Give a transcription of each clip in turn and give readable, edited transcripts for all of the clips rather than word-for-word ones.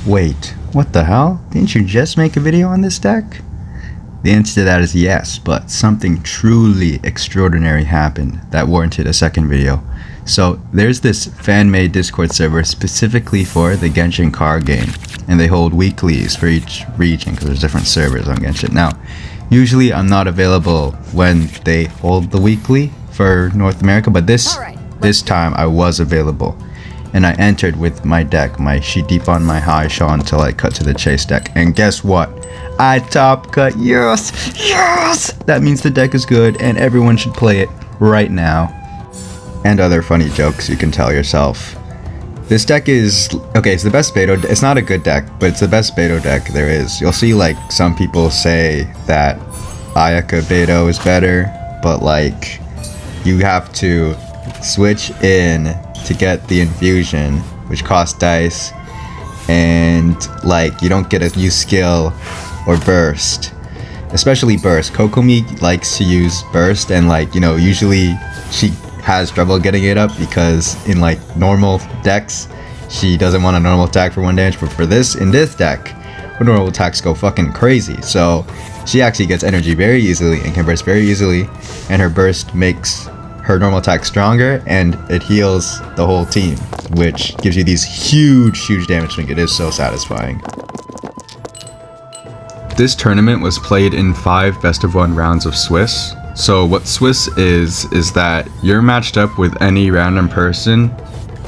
Wait, what the hell? Didn't you just make a video on this deck? The answer to that is yes, but something truly extraordinary happened that warranted a second video. So there's this fan-made Discord server specifically for the Genshin card game, and they hold weeklies for each region because there's different servers on Genshin. Now, usually I'm not available when they hold the weekly for North America, but this time I was available. And I entered with my deck, my Shidipon, my High Shaw until I cut to the Chase deck. And guess what? I top cut. Yes! Yes! That means the deck is good and everyone should play it right now. And other funny jokes you can tell yourself. This deck is, okay, it's the best Beidou. It's not a good deck, but it's the best Beidou deck there is. You'll see like some people say that Ayaka Beidou is better, but like you have to switch in to get the infusion, which costs dice, and like you don't get a new skill or burst, especially burst. Kokomi likes to use burst, and like, you know, usually she has trouble getting it up because in like normal decks she doesn't want a normal attack for 1 damage, but for this, in this deck, her normal attacks go fucking crazy, so she actually gets energy very easily and can burst very easily, and her burst makes her normal attack stronger and it heals the whole team, which gives you these huge damage swing. It is so satisfying. This tournament was played in 5 best of 1 rounds of Swiss. So what Swiss is that you're matched up with any random person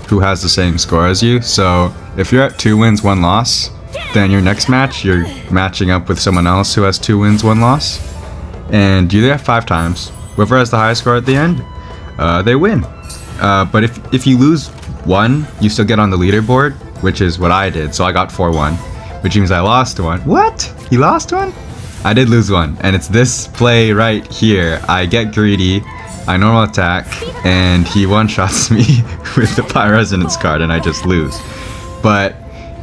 who has the same score as you. So if you're at 2 wins, 1 loss, then your next match you're matching up with someone else who has 2 wins, 1 loss, and you do that 5 times. Whoever has the highest score at the end, they win. But if you lose 1, you still get on the leaderboard, which is what I did. So I got 4-1, which means I lost 1. What? He lost 1? I did lose 1, and it's this play right here. I get greedy, I normal attack, and he one-shots me with the Pyresonance card, and I just lose. But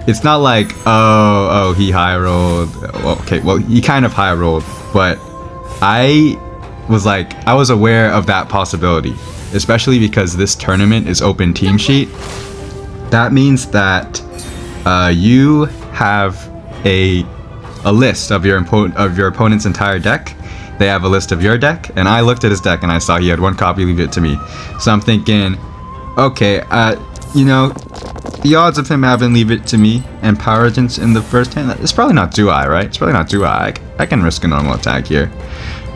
it's not like, oh, he high rolled. Okay, well, he kind of high rolled, but I was aware of that possibility, especially because this tournament is open team sheet. That means that you have a list of your opponent's entire deck. They have a list of your deck, and I looked at his deck and I saw he had 1 copy, leave it to me. So I'm thinking, okay, you know, the odds of him having leave it to me and power agents in the first hand, it's probably not too high, right? It's probably not too high. I can risk a normal attack here.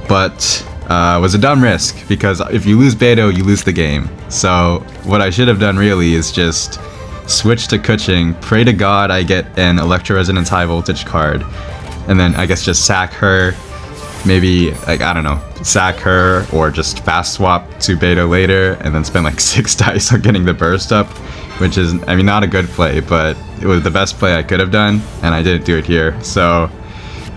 But it was a dumb risk, because if you lose Beidou, you lose the game. So what I should have done really is just switch to Kuching, pray to God I get an Electro Resonance High Voltage card, and then I guess just sack her, maybe, like, I don't know, sack her, or just fast swap to Beidou later, and then spend like 6 dice on getting the burst up, which is, I mean, not a good play, but it was the best play I could have done, and I didn't do it here. So,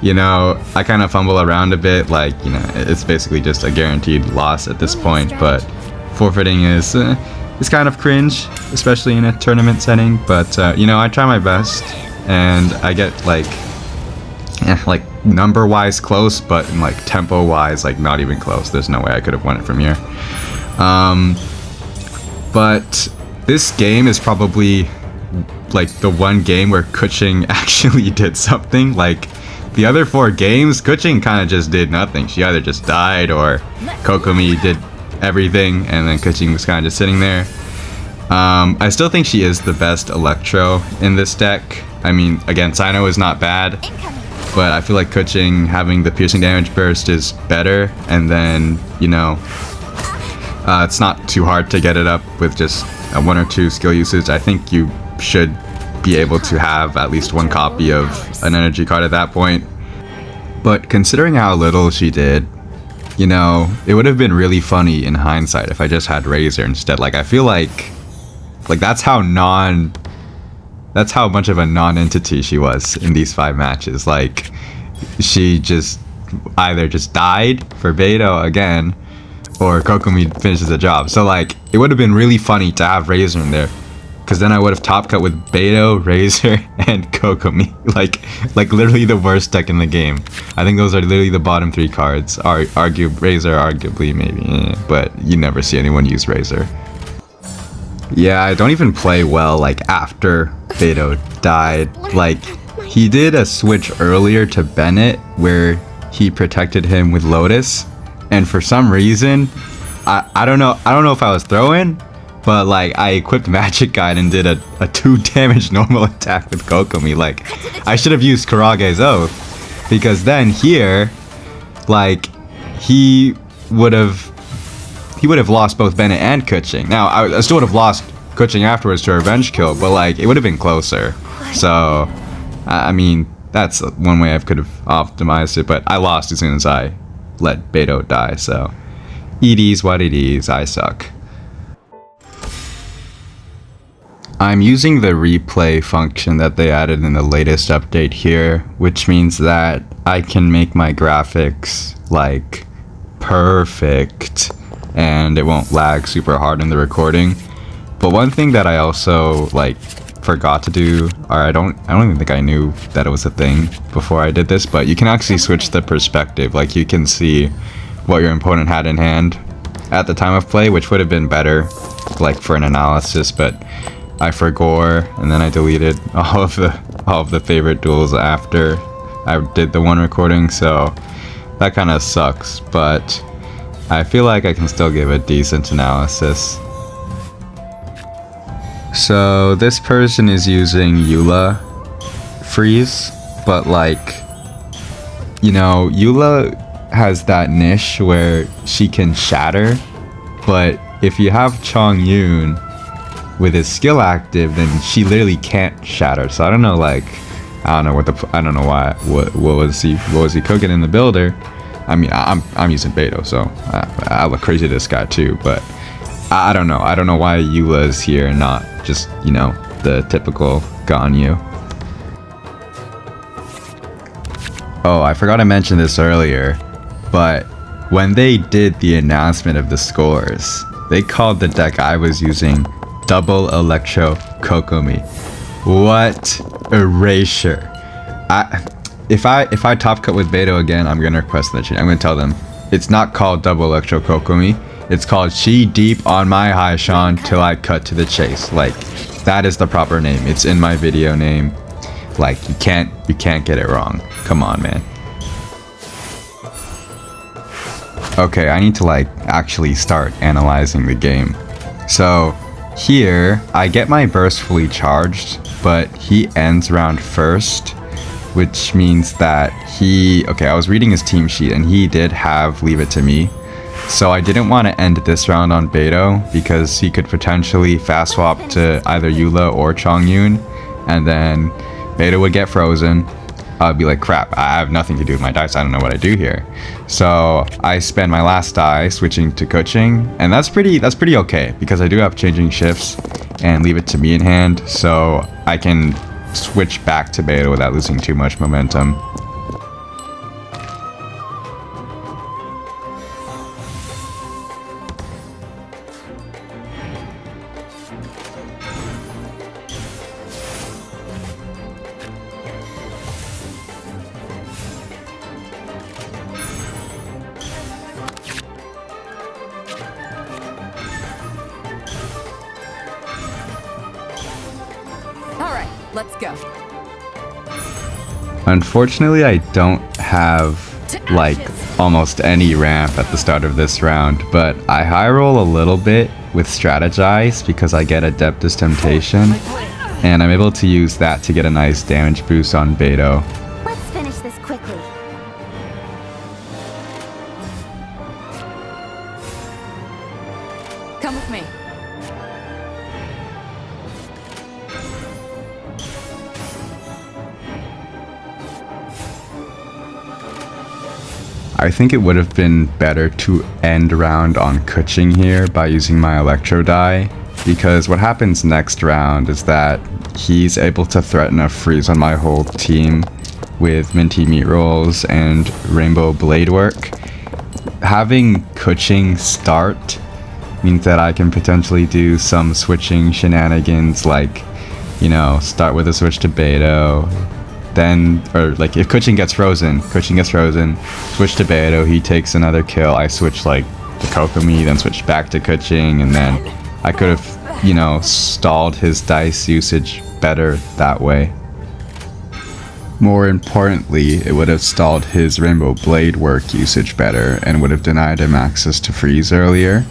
you know, I kind of fumble around a bit, like, you know, it's basically just a guaranteed loss at this point, but forfeiting is kind of cringe, especially in a tournament setting, but you know, I try my best, and I get like number-wise close, but in like tempo-wise, like not even close. There's no way I could have won it from here. But this game is probably like the one game where Kuching actually did something. Like the other 4 games, Kuching kind of just did nothing. She either just died or Kokomi did everything, and then Kuching was kind of just sitting there. I still think she is the best Electro in this deck. I mean, again, Sino is not bad, but I feel like Kuching having the piercing damage burst is better, and then, you know, it's not too hard to get it up with just 1 or 2 skill usage. I think you should be able to have at least 1 copy of an energy card at that point. But considering how little she did, you know, it would have been really funny in hindsight if I just had Razor instead. Like, I feel like that's how much of a non-entity she was in these 5 matches. Like, she just either just died for Beidou again, or Kokomi finishes the job. So like, it would have been really funny to have Razor in there, because then I would have top cut with Beidou, Razor, and Kokomi. like literally the worst deck in the game. I think those are literally the bottom 3 cards. Razor, arguably, maybe, but you never see anyone use Razor. Yeah, I don't even play well like after Beidou died. Like, he did a switch earlier to Bennett where he protected him with Lotus, and for some reason, I don't know if I was throwing, but like I equipped Magic Guide and did a 2 damage normal attack with Kokomi. Like, I should have used Karage's Oath, because then here, like, he would have lost both Bennett and Kuching. Now I still would have lost Kuching afterwards to a revenge kill, but like it would have been closer. So I mean, that's one way I could have optimized it, but I lost as soon as I let Beidou die. So it is what it is. I suck. I'm using the replay function that they added in the latest update here, which means that I can make my graphics like perfect and it won't lag super hard in the recording. But one thing that I also like forgot to do, or I don't even think I knew that it was a thing before I did this, but you can actually switch the perspective. Like, you can see what your opponent had in hand at the time of play, which would have been better like for an analysis, but I forgot, and then I deleted all of the favorite duels after I did the one recording, so that kind of sucks, but I feel like I can still give a decent analysis. So this person is using Eula freeze, but like, you know, Eula has that niche where she can shatter, but if you have Chongyun with his skill active, then she literally can't shatter. So I don't know, like, I don't know why, what was he cooking in the builder? I mean, I'm using Beidou, so I look crazy to this guy too, but I don't know why Eula is here and not just, you know, the typical Ganyu. Oh, I forgot to mention this earlier, but when they did the announcement of the scores, they called the deck I was using Double Electro Kokomi. What erasure! If I top cut with Beidou again, I'm gonna request the change. I'm gonna tell them it's not called Double Electro Kokomi. It's called Chi Deep on my high Sean till I cut to the chase. Like, that is the proper name. It's in my video name. Like, you can't get it wrong. Come on, man. Okay, I need to like actually start analyzing the game. So here, I get my burst fully charged, but he ends round first, which means that okay, I was reading his team sheet and he did have Leave It To Me. So I didn't want to end this round on Beidou because he could potentially fast swap to either Eula or Chongyun, and then Beidou would get frozen. I'd be like, crap, I have nothing to do with my dice, I don't know what I do here. So I spend my last die switching to Kuching, and that's pretty okay because I do have changing shifts and Leave It To Me in hand, so I can switch back to Beidou without losing too much momentum. Let's go. Unfortunately, I don't have like almost any ramp at the start of this round, but I high roll a little bit with Strategize because I get Adeptus Temptation, and I'm able to use that to get a nice damage boost on Beidou. Let's finish this quickly. Come with me. I think it would have been better to end round on Kuching here by using my Electro die, because what happens next round is that he's able to threaten a freeze on my whole team with Minty Meat Rolls and Rainbow Blade Work. Having Kuching start means that I can potentially do some switching shenanigans, like, you know, start with a switch to Beidou, then, or like if Kuching gets frozen, switch to Beidou, he takes another kill, I switch like to Kokomi, then switch back to Kuching, and then I could have you know, stalled his dice usage better that way. More importantly, it would have stalled his Rainbow Blade work usage better and would have denied him access to freeze earlier.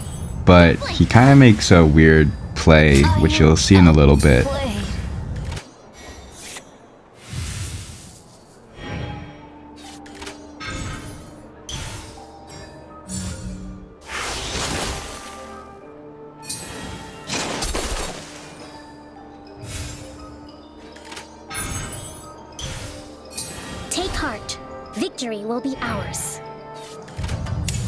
But he kind of makes a weird play, which you'll see in a little bit. Take heart. Victory will be ours.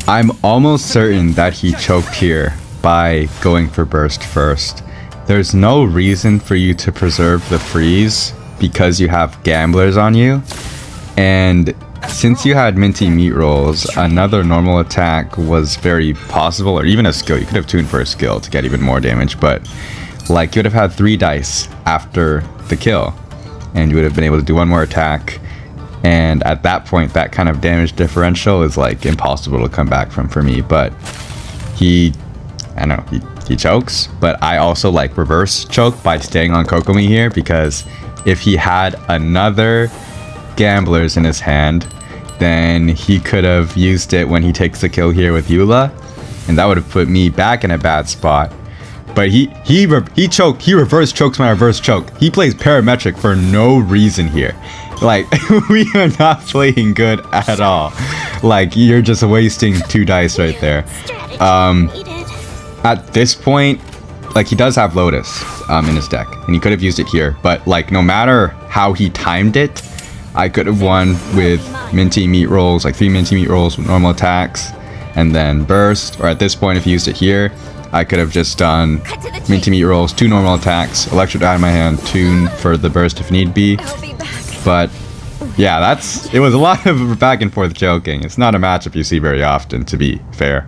I'm almost certain that he choked here by going for burst first. There's no reason for you to preserve the freeze because you have gamblers on you. And since you had minty meat rolls, another normal attack was very possible, or even a skill. You could have tuned for a skill to get even more damage, but like you would have had 3 dice after the kill and you would have been able to do one more attack. And at that point, that kind of damage differential is like impossible to come back from for me. But he chokes. But I also like reverse choke by staying on Kokomi here, because if he had another gamblers in his hand, then he could have used it when he takes the kill here with Eula, and that would have put me back in a bad spot. But he reverse chokes my reverse choke. He plays parametric for no reason here. Like, we are not playing good at all. Like, you're just wasting 2 dice right there. At this point, like, he does have Lotus in his deck, and he could have used it here. But like, no matter how he timed it, I could have won with minty meat rolls, like 3 minty meat rolls with normal attacks, and then burst. Or at this point, if he used it here, I could have just done minty meat rolls, 2 normal attacks, electro die in my hand, tune for the burst if need be. But yeah, it was a lot of back and forth joking. It's not a matchup you see very often, to be fair.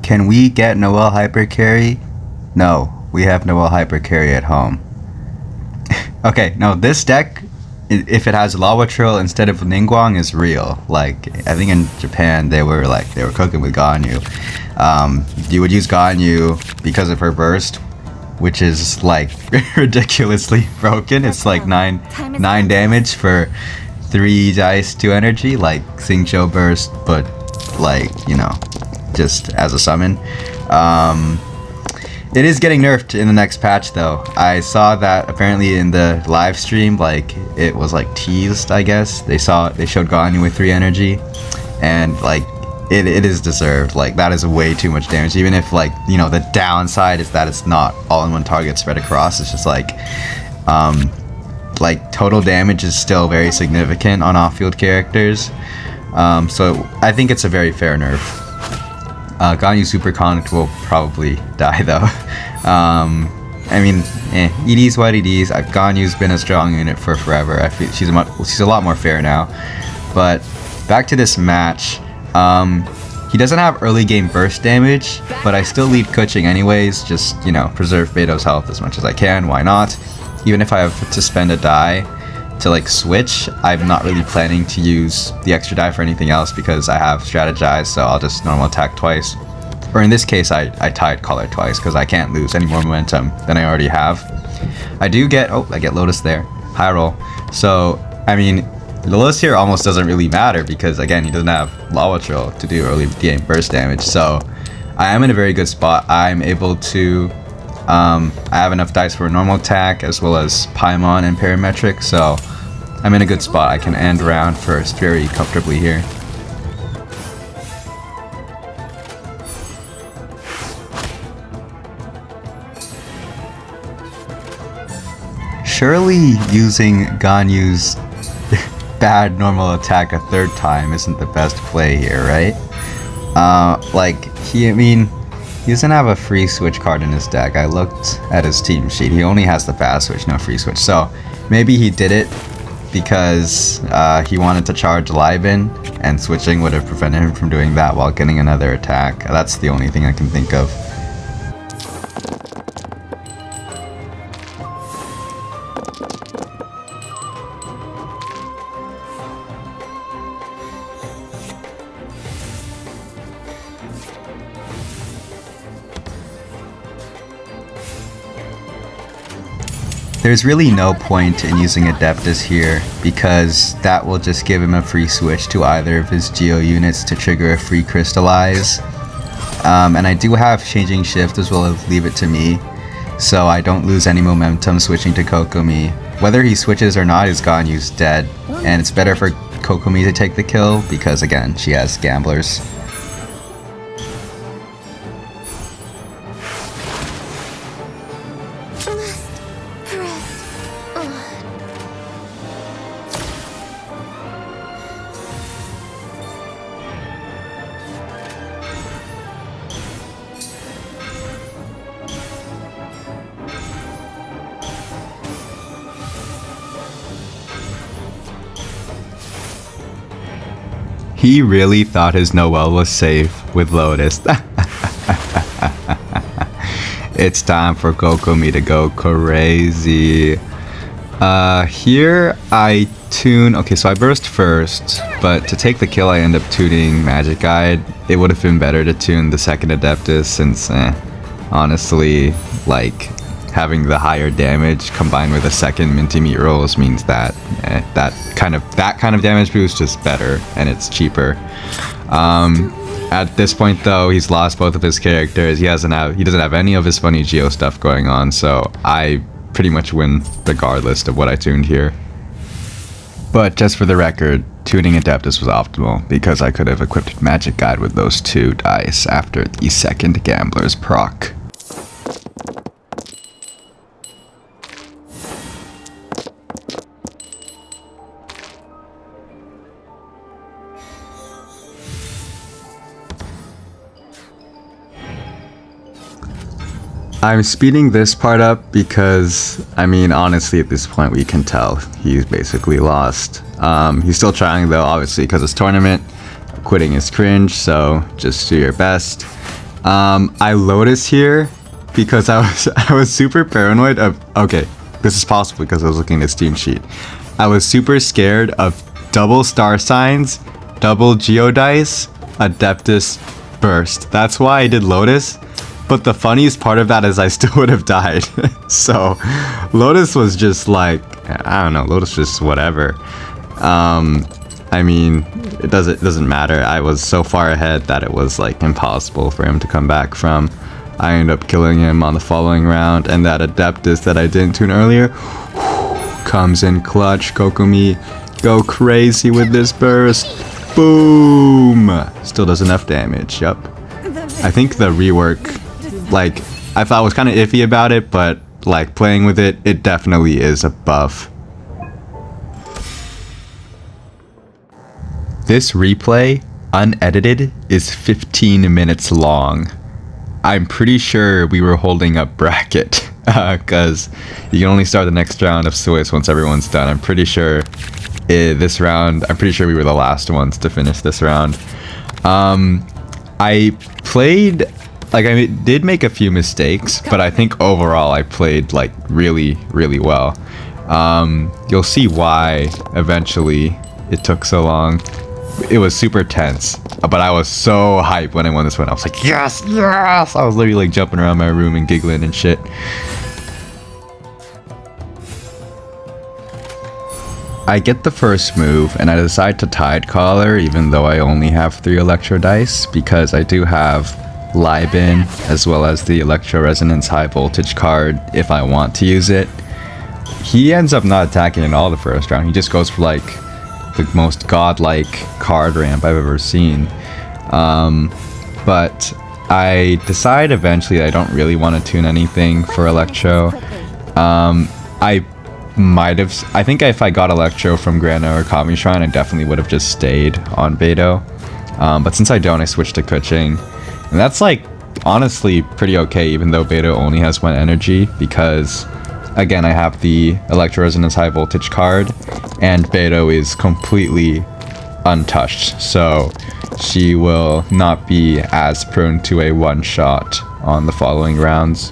Can we get Noelle hyper carry? No, we have Noelle hyper carry at home. Okay, no, this deck, if it has Lawa Trill instead of Ningguang, is real. Like, I think in Japan they were cooking with Ganyu. You would use Ganyu because of her burst, which is like ridiculously broken. It's like 9 damage for 3 dice, 2 energy, like Xingqiu burst, but like, you know, just as a summon. It is getting nerfed in the next patch though. I saw that apparently in the live stream, like it was like teased, I guess. They showed Ganyu with 3 energy, and like it is deserved. Like, that is way too much damage. Even if, like, you know, the downside is that it's not all in one target spread across. It's just like total damage is still very significant on off-field characters. So I think it's a very fair nerf. Ganyu Super Conic will probably die though. I mean, it is what it is. Ganyu's been a strong unit for forever. I feel she's a lot more fair now. But back to this match. He doesn't have early game burst damage, but I still lead Kuching anyways, just, you know, preserve Beidou's health as much as I can, why not? Even if I have to spend a die to like switch, I'm not really planning to use the extra die for anything else because I have strategized, so I'll just normal attack twice. Or in this case, I tied color twice because I can't lose any more momentum than I already have. I get Lotus there, high roll. So, I mean, Lotus here almost doesn't really matter because, again, he doesn't have Lawa Trill to do early game burst damage. So I am in a very good spot. I'm able to, I have enough dice for a normal attack as well as Paimon and parametric. So I'm in a good spot. I can end round first very comfortably here. Surely using Ganyu's bad normal attack a 3rd time isn't the best play here, right? He doesn't have a free switch card in his deck. I looked at his team sheet. He only has the fast switch, no free switch. So maybe he did it because he wanted to charge Liben, and switching would have prevented him from doing that while getting another attack. That's the only thing I can think of. There's really no point in using Adeptus here because that will just give him a free switch to either of his Geo units to trigger a free Crystallize. And I do have Changing Shift as well as Leave It to Me, so I don't lose any momentum switching to Kokomi. Whether he switches or not, his Ganyu's dead, and it's better for Kokomi to take the kill because, again, she has Gamblers. He really thought his Noelle was safe with Lotus. It's time for Kokomi to go crazy. Here I tune... Okay, so I burst first, but to take the kill I end up tuning Magic Guide. It would have been better to tune the second Adeptus since, honestly, like, having the higher damage combined with a second Minty Meat Rolls means that that kind of damage boost is better and it's cheaper. At this point though, he's lost both of his characters. He doesn't have any of his funny Geo stuff going on, so I pretty much win regardless of what I tuned here. But just for the record, tuning Adeptus was optimal because I could have equipped Magic Guide with those 2 dice after the second Gambler's proc. I'm speeding this part up because, I mean, honestly, at this point we can tell he's basically lost. He's still trying though, obviously, because it's tournament. Quitting is cringe, so just do your best. I Lotus here because I was super paranoid of, okay, this is possible because I was looking at Steam sheet. I was super scared of double star signs, double Geodice, Adeptus, Burst. That's why I did Lotus. But the funniest part of that is I still would have died. So Lotus was just like, I don't know, Lotus just whatever. I mean, it doesn't matter. I was so far ahead that it was like impossible for him to come back from. I ended up killing him on the following round, and that Adeptus that I didn't tune earlier comes in clutch. Kokomi, go crazy with this burst. Boom! Still does enough damage, yup. I think the rework, like, I thought was kind of iffy about it, but like playing with it, it definitely is a buff. This replay, unedited, is 15 minutes long. I'm pretty sure we were holding up bracket, because you can only start the next round of Swiss once everyone's done. I'm pretty sure this round, I'm pretty sure we were the last ones to finish this round. I played, like, I did make a few mistakes, but I think overall I played like really, really well. You'll see why eventually it took so long. It was super tense, but I was so hyped when I won this one. I was like, yes, yes! I was literally like jumping around my room and giggling and shit. I get the first move and I decide to Tide Caller even though I only have 3 Electro Dice because I do have Libin as well as the Electro Resonance High Voltage card if I want to use it. He ends up not attacking at all the first round. He just goes for like the most godlike card ramp I've ever seen. But I decide eventually I don't really want to tune anything for Electro. I think if I got Electro from Grano or Kami Shrine, I definitely would have just stayed on Beidou. But since I don't, I switched to Kuching. And that's like, honestly, pretty okay, even though Beidou only has 1 energy, because, again, I have the Electro Resonance High Voltage card, and Beidou is completely untouched, so she will not be as prone to a one-shot on the following rounds.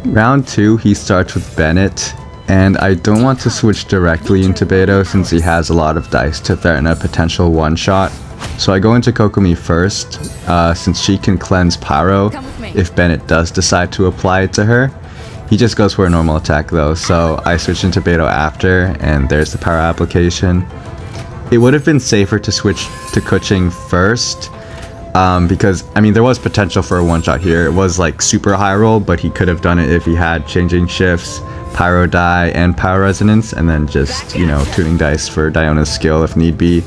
Round 2, he starts with Bennett. And I don't want to switch directly into Beidou since he has a lot of dice to threaten a potential one-shot. So I go into Kokomi first, since she can cleanse Pyro if Bennett does decide to apply it to her. He just goes for a normal attack though, so I switch into Beidou after, and there's the Pyro application. It would have been safer to switch to Kuching first, because, I mean, there was potential for a one-shot here. It was like super high roll, but he could have done it if he had changing shifts, Pyro die, and Pyro resonance, and then just, you know, tuning dice for Diona's skill if need be.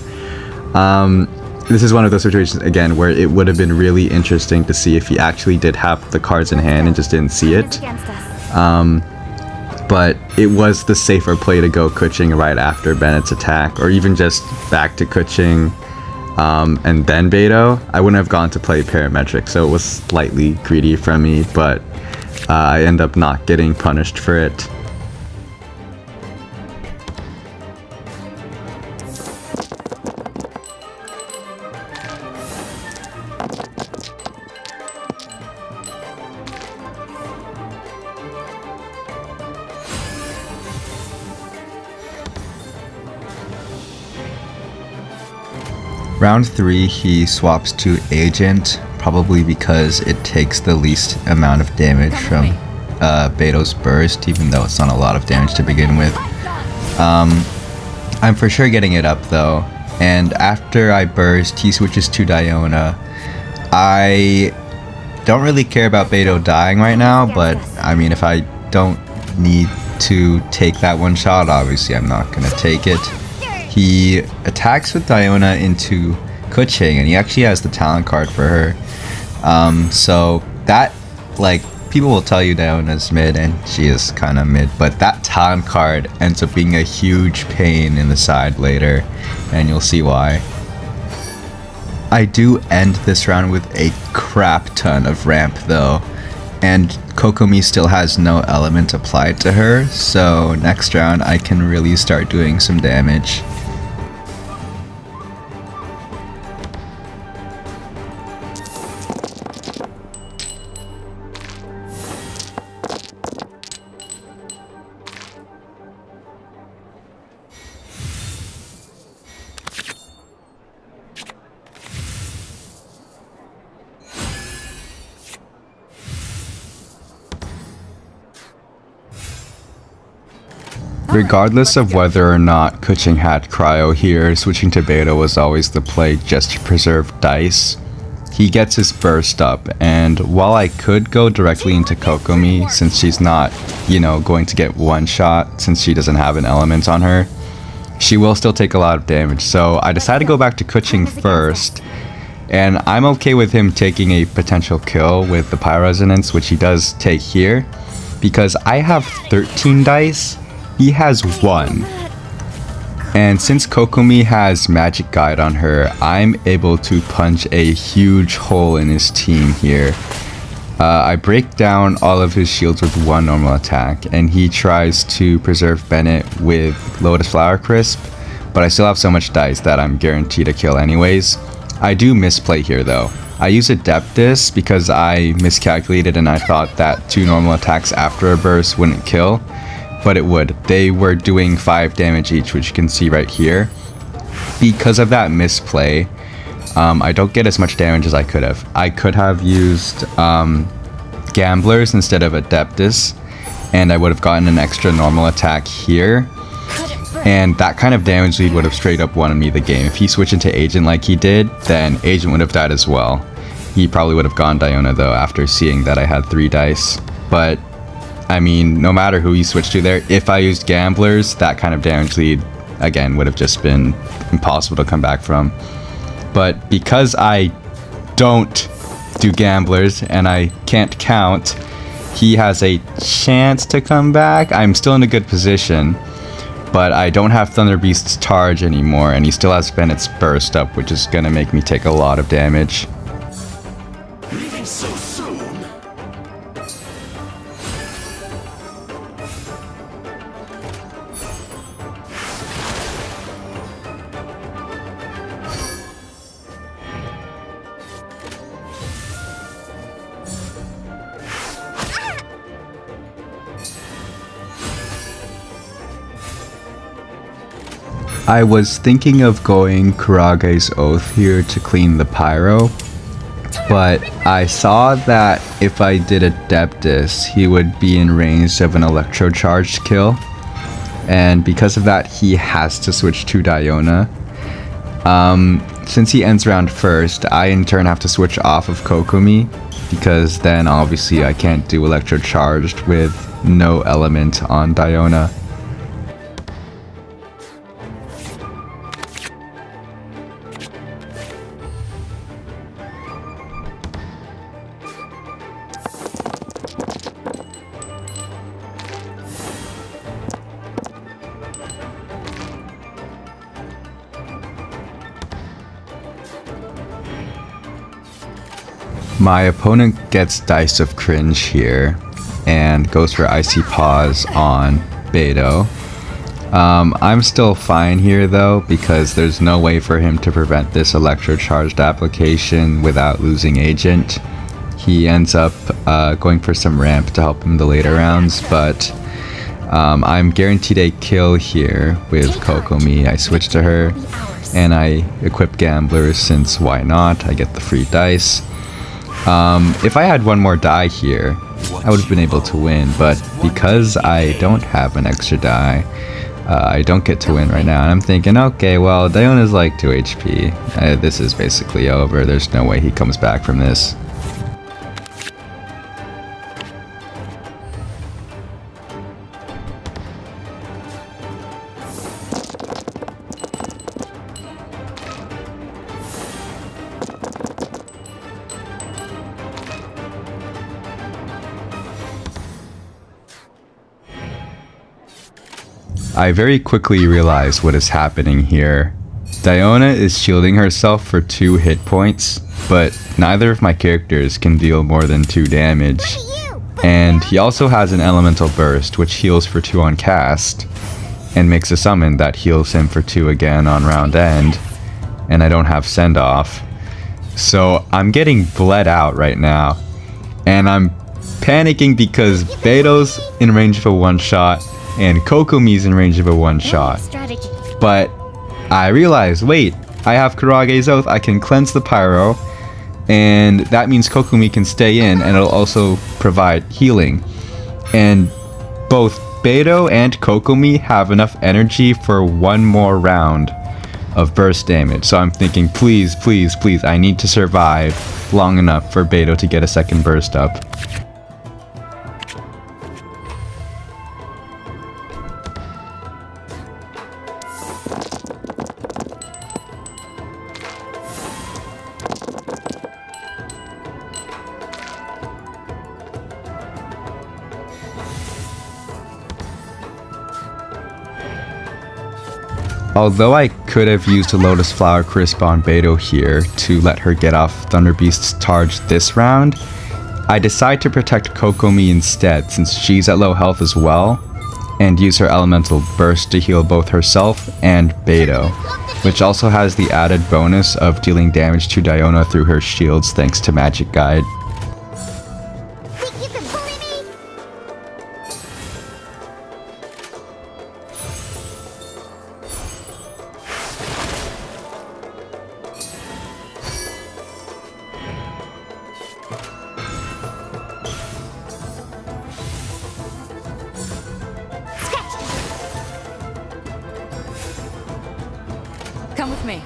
This is one of those situations, again, where it would have been really interesting to see if he actually did have the cards in hand and just didn't see it. But it was the safer play to go Kuching right after Bennett's attack, or even just back to Kuching and then Beidou. I wouldn't have gone to play Parametric, so it was slightly greedy from me, but I end up not getting punished for it. Round 3, he swaps to Agent, probably because it takes the least amount of damage from Beidou's burst, even though it's not a lot of damage to begin with. I'm for sure getting it up though, and after I burst, he switches to Diona. I don't really care about Beidou dying right now, but I mean, if I don't need to take that one shot, obviously I'm not gonna take it. He attacks with Diona into Kuching, and he actually has the talent card for her. So that, like, people will tell you Diona's mid, and she is kind of mid, but that talent card ends up being a huge pain in the side later, and you'll see why. I do end this round with a crap ton of ramp though, and Kokomi still has no element applied to her, so next round I can really start doing some damage. Regardless of whether or not Kuching had Cryo here, switching to Beidou was always the play just to preserve dice. He gets his burst up, and while I could go directly into Kokomi since she's not, you know, going to get one shot since she doesn't have an element on her, she will still take a lot of damage. So I decided to go back to Kuching first, and I'm okay with him taking a potential kill with the Pyro Resonance, which he does take here, because I have 13 dice. He has 1. And since Kokomi has Magic Guide on her, I'm able to punch a huge hole in his team here. I break down all of his shields with 1 normal attack, and he tries to preserve Bennett with Lotus Flower Crisp, but I still have so much dice that I'm guaranteed to kill anyways. I do misplay here though. I use Adeptus because I miscalculated and I thought that 2 normal attacks after a burst wouldn't kill. But it would. They were doing 5 damage each, which you can see right here. Because of that misplay, I don't get as much damage as I could have. I could have used Gamblers instead of Adeptus, and I would have gotten an extra normal attack here. And that kind of damage lead would have straight up won me the game. If he switched into Agent like he did, then Agent would have died as well. He probably would have gone Diona though after seeing that I had 3 dice. But I mean, no matter who you switch to there, if I used Gamblers, that kind of damage lead, again, would have just been impossible to come back from. But because I don't do Gamblers and I can't count, he has a chance to come back. I'm still in a good position, but I don't have Thunder Beast's charge anymore, and he still has Bennett's burst up, which is going to make me take a lot of damage. Leaving so soon. I was thinking of going Kurage's Oath here to clean the Pyro, but I saw that if I did Adeptus, he would be in range of an electrocharged kill, and because of that, he has to switch to Diona. Since he ends round first, I in turn have to switch off of Kokomi, because then obviously I can't do electrocharged with no element on Diona. My opponent gets Dice of Cringe here and goes for Icy Paws on Beidou. I'm still fine here though, because there's no way for him to prevent this electrocharged application without losing agent. He ends up going for some ramp to help him the later rounds, but I'm guaranteed a kill here with Kokomi. I switch to her and I equip Gambler, since why not? I get the free dice. If I had one more die here, I would have been able to win, but because I don't have an extra die, I don't get to win right now, and I'm thinking, okay, well, Diona's like 2 HP. This is basically over. There's no way he comes back from this. I very quickly realize what is happening here. Diona is shielding herself for 2 hit points, but neither of my characters can deal more than 2 damage. And he also has an elemental burst, which heals for 2 on cast, and makes a summon that heals him for 2 again on round end, and I don't have send off. So I'm getting bled out right now, and I'm panicking because Beidou's in range of a one-shot, and Kokomi's in range of a one-shot. But I realized, wait, I have Kurage's Oath, I can cleanse the Pyro, and that means Kokomi can stay in, and it'll also provide healing. And both Beidou and Kokomi have enough energy for 1 more round of burst damage. So I'm thinking, please, please, please, I need to survive long enough for Beidou to get a second burst up. Although I could have used a Lotus Flower Crisp on Beidou here to let her get off Thunder Beast's charge this round, I decide to protect Kokomi instead, since she's at low health as well, and use her Elemental Burst to heal both herself and Beidou, which also has the added bonus of dealing damage to Diona through her shields thanks to Magic Guide. Come with me.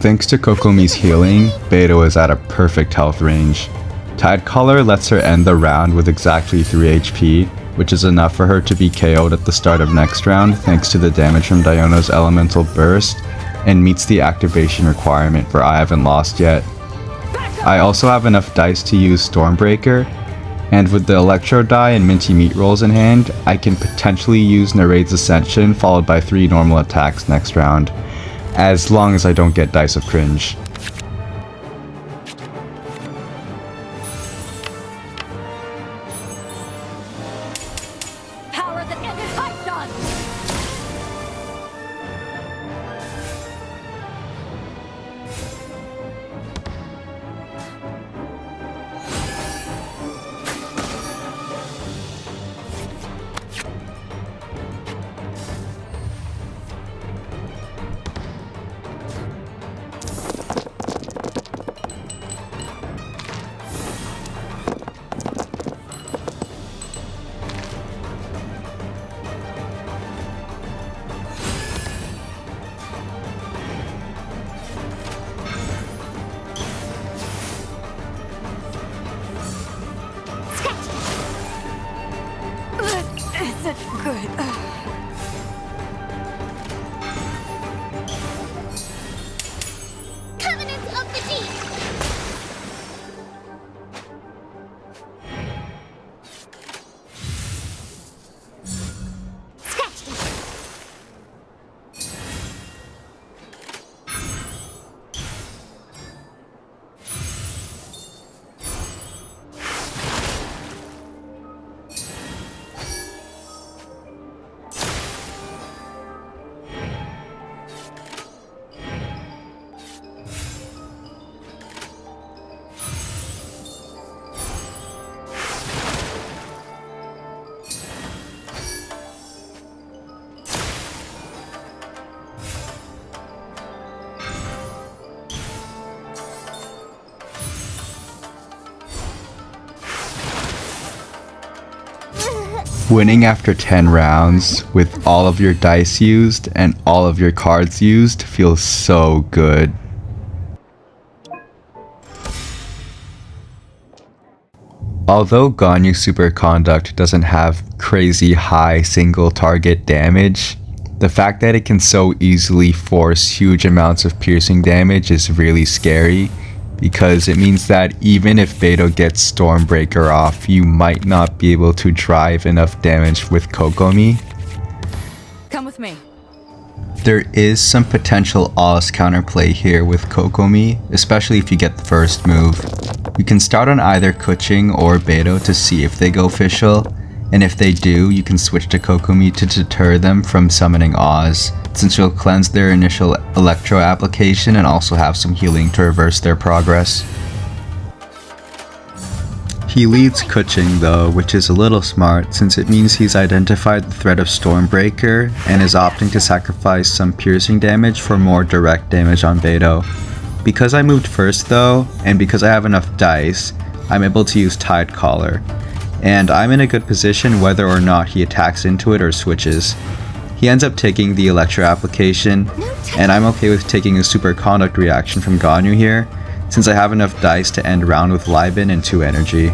Thanks to Kokomi's healing, Beidou is at a perfect health range. Tidecaller lets her end the round with exactly 3 HP, which is enough for her to be KO'd at the start of next round thanks to the damage from Diona's Elemental Burst, and meets the activation requirement for I Haven't Lost Yet. I also have enough dice to use Stormbreaker, and with the Electro die and Minty Meat rolls in hand, I can potentially use Naraid's Ascension followed by 3 normal attacks next round, as long as I don't get Dice of Cringe. Power that ended Python! Isn't good. Covenant of the Deep! Scratchy! Winning after 10 rounds with all of your dice used and all of your cards used feels so good. Although Ganyu Superconduct doesn't have crazy high single target damage, the fact that it can so easily force huge amounts of piercing damage is really scary, because it means that even if Beidou gets Stormbreaker off, you might not be able to drive enough damage with Kokomi. Come with me. There is some potential Oz counterplay here with Kokomi, especially if you get the first move. You can start on either Kuching or Beidou to see if they go official, and if they do, you can switch to Kokomi to deter them from summoning Oz, since you'll cleanse their initial Electro application and also have some healing to reverse their progress. He leads Kuching though, which is a little smart since it means he's identified the threat of Stormbreaker and is opting to sacrifice some piercing damage for more direct damage on Beidou. Because I moved first though, and because I have enough dice, I'm able to use Tide Collar, and I'm in a good position whether or not he attacks into it or switches. He ends up taking the Electro application, and I'm okay with taking a Superconduct reaction from Ganyu here, since I have enough dice to end round with Liben and 2 energy.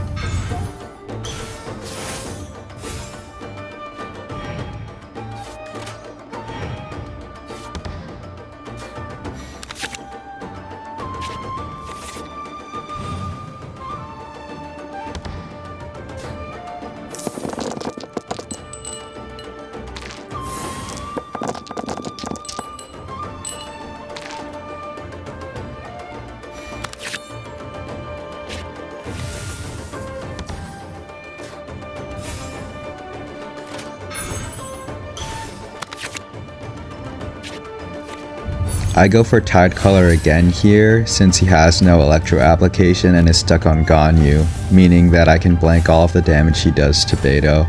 I go for Tide Color again here, since he has no Electro application and is stuck on Ganyu, meaning that I can blank all of the damage he does to Beidou.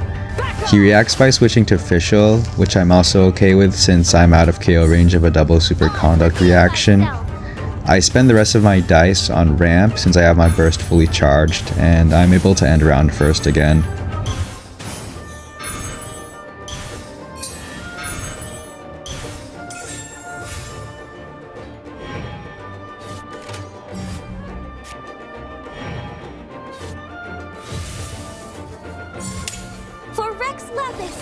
He reacts by switching to Fischl, which I'm also okay with since I'm out of KO range of a double Superconduct reaction. I spend the rest of my dice on ramp since I have my burst fully charged, and I'm able to end round first again. For Rex Lapis!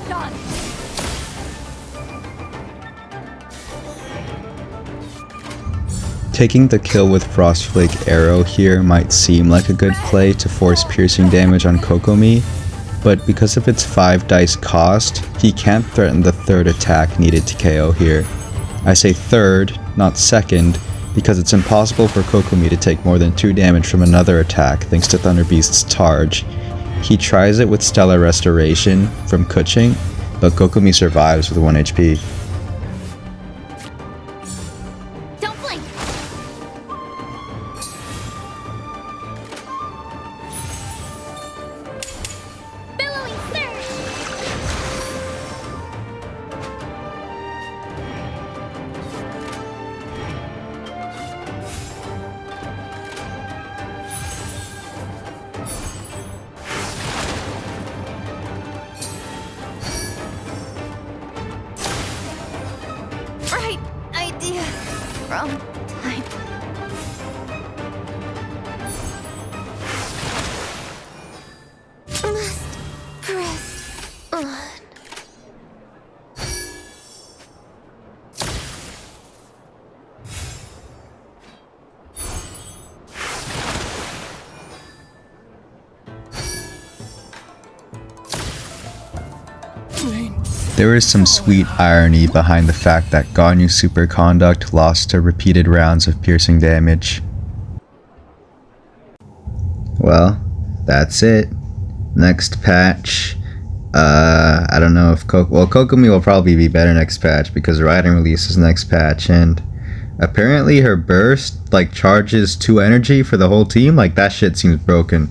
fight on! Taking the kill with Frostflake Arrow here might seem like a good play to force piercing damage on Kokomi, but because of its 5 dice cost, he can't threaten the third attack needed to KO here. I say third, not second, because it's impossible for Kokomi to take more than 2 damage from another attack thanks to Thunder Beast's Targe. He tries it with Stellar Restoration from Kuching, but Kokomi survives with 1 HP. Don't blink. Billowing surge. Right idea. Wrong time. Must press on. There is some sweet irony behind the fact that Ganyu Superconduct lost to repeated rounds of piercing damage. Well, that's it. Next patch. I don't know if Kokomi will probably be better next patch because Raiden releases next patch, and apparently her burst like charges 2 energy for the whole team. Like that shit seems broken.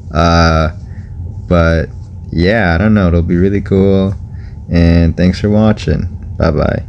But yeah, I don't know. It'll be really cool. And thanks for watching. Bye bye.